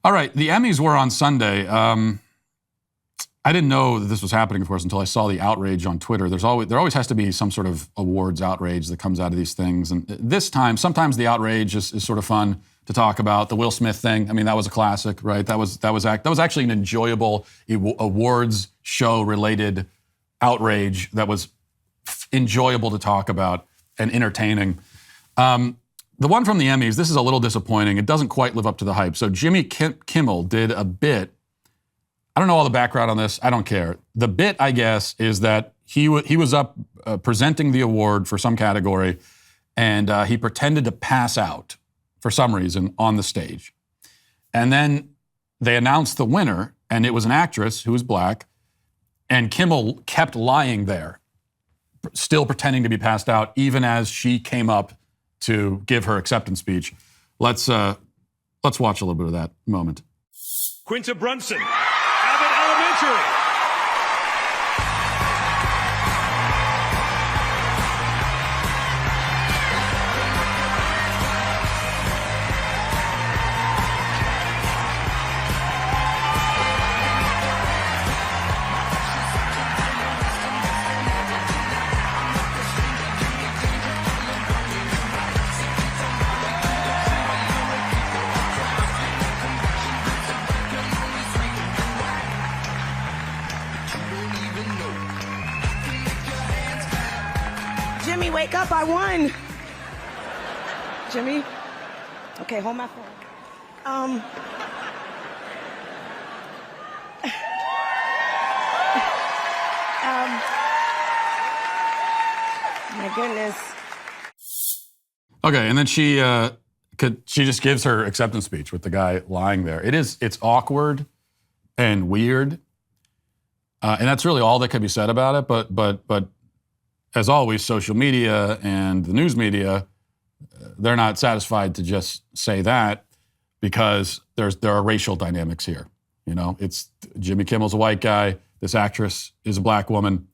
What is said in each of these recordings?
All right, the Emmys were on Sunday. I didn't know that this was happening, of course, until I saw the outrage on Twitter. There always has to be some sort of awards outrage that comes out of these things. And this time, sometimes the outrage is sort of fun to talk about. The Will Smith thing, I mean, that was a classic, right? That was actually an enjoyable awards show-related outrage that was enjoyable to talk about and entertaining. The one from the Emmys, this is a little disappointing. It doesn't quite live up to the hype. So Jimmy Kimmel did a bit. I don't know all the background on this. I don't care. The bit, I guess, is that he was up presenting the award for some category, and he pretended to pass out for some reason on the stage. And then they announced the winner, and it was an actress who was black, and Kimmel kept lying there, still pretending to be passed out, even as she came up to give her acceptance speech. Let's watch a little bit of that moment. Quinta Brunson, Abbott Elementary. Jimmy, wake up, I won. Jimmy? Okay, hold my phone. My goodness. Okay, and then she just gives her acceptance speech with the guy lying there. It's awkward and weird, and that's really all that can be said about it. But as always, social media and the news media, they're not satisfied to just say that because there are racial dynamics here. You know, it's Jimmy Kimmel's a white guy, this actress is a black woman,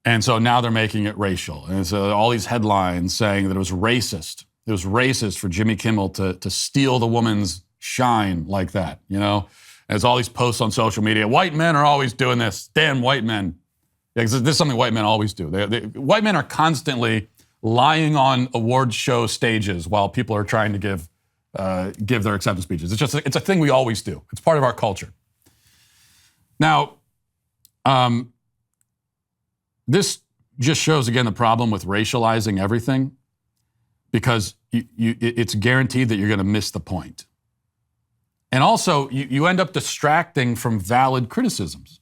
and so now they're making it racial. And so all these headlines saying that it was racist. It was racist for Jimmy Kimmel to steal the woman's shine like that. You know, and there's all these posts on social media. White men are always doing this. Damn white men. Yeah, this is something white men always do. White men are constantly lying on award show stages while people are trying to give their acceptance speeches. It's a thing we always do. It's part of our culture. Now, this just shows again the problem with racializing everything, because it's guaranteed that you're going to miss the point. And also, you end up distracting from valid criticisms.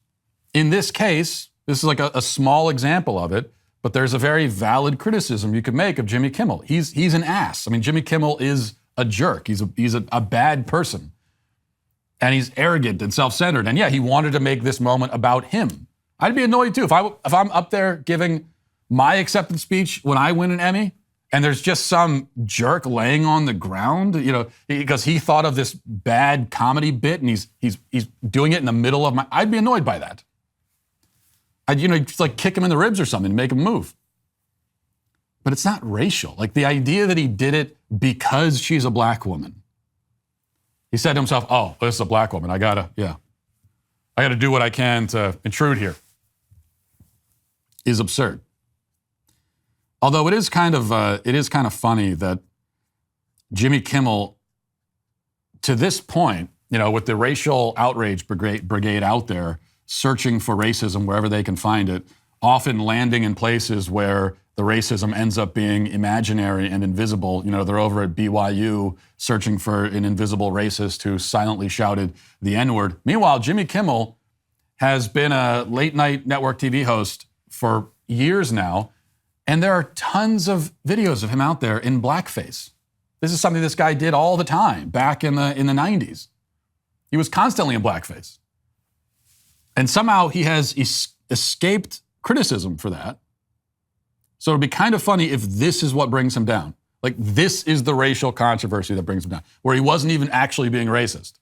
In this case, this is like a small example of it, but there's a very valid criticism you could make of Jimmy Kimmel. He's an ass. I mean, Jimmy Kimmel is a jerk. He's a bad person. And he's arrogant and self-centered. And yeah, he wanted to make this moment about him. I'd be annoyed too if I'm up there giving my acceptance speech when I win an Emmy, and there's just some jerk laying on the ground, you know, because he thought of this bad comedy bit and he's doing it in the middle of my. I'd be annoyed by that. I'd just like kick him in the ribs or something to make him move. But it's not racial. Like the idea that he did it because she's a black woman. He said to himself, "Oh, this is a black woman. I gotta do what I can to intrude here." Is absurd. Although it is kind of funny that Jimmy Kimmel, to this point, you know, with the racial outrage brigade out there searching for racism wherever they can find it, often landing in places where the racism ends up being imaginary and invisible. You know, they're over at BYU searching for an invisible racist who silently shouted the N-word. Meanwhile, Jimmy Kimmel has been a late-night network TV host for years now, and there are tons of videos of him out there in blackface. This is something this guy did all the time back in the 90s. He was constantly in blackface. And somehow he has escaped criticism for that. So it'd be kind of funny if this is what brings him down. Like this is the racial controversy that brings him down, where he wasn't even actually being racist.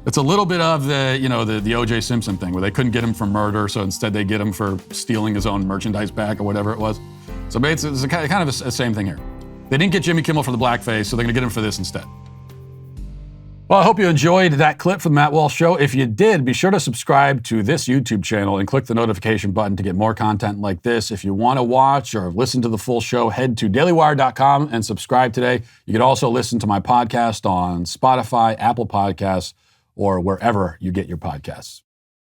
It's a little bit of the O.J. Simpson thing where they couldn't get him for murder, so instead they get him for stealing his own merchandise back or whatever it was. So it's kind of the same thing here. They didn't get Jimmy Kimmel for the blackface, so they're going to get him for this instead. Well, I hope you enjoyed that clip from the Matt Walsh Show. If you did, be sure to subscribe to this YouTube channel and click the notification button to get more content like this. If you want to watch or listen to the full show, head to dailywire.com and subscribe today. You can also listen to my podcast on Spotify, Apple Podcasts, or wherever you get your podcasts.